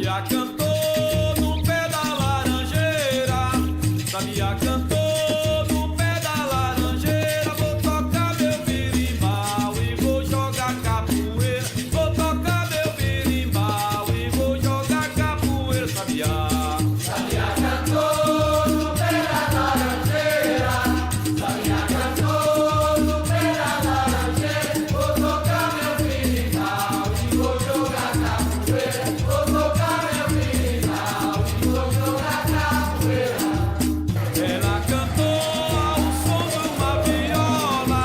Sabiá cantou no pé da laranjeira, Sabiá cantou no pé da laranjeira. Vou tocar meu berimbau e vou jogar capoeira. Vou tocar meu berimbau e vou jogar capoeira. Sabiá. Sabiá cantou no pé da laranjeira, Sabiá cantou no pé da laranjeira. Vou tocar meu berimbau e vou jogar capoeira. Vou tocar meu berimbau e vou jogar capoeira. Ela cantou ao som de uma viola,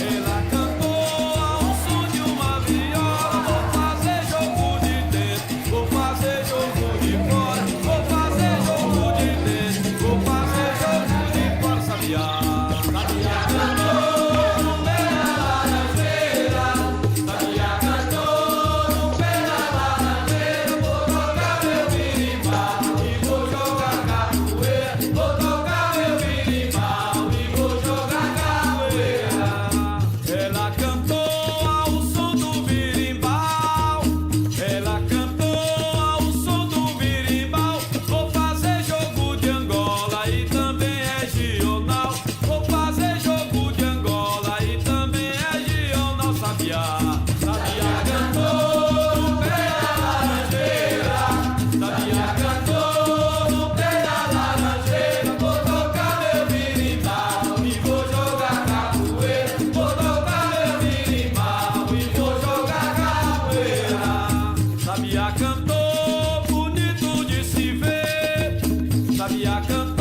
ela cantou ao som de uma viola. Vou fazer jogo de dentro, vou fazer jogo de fora. Vou fazer jogo de dentro, vou fazer jogo de fora. Sabiá. Sabiá cantou no pé da laranjeira, Sabiá cantou no pé da laranjeira. Vou tocar meu berimbau e vou jogar capoeira. Vou tocar meu berimbau e vou jogar capoeira. Ela cantou ao som do berimbau, ela cantou ao som do berimbau. Vou fazer jogo de Angola e também regional. Vou fazer jogo de Angola e também regional. Sabiá. Sabiá cantou no pé da laranjeira, Sabiá cantou no pé da laranjeira. Vou tocar meu berimbau e vou jogar capoeira. Vou tocar meu berimbau e vou jogar capoeira. Sabiá cantou bonito de se ver, Sabiá cantou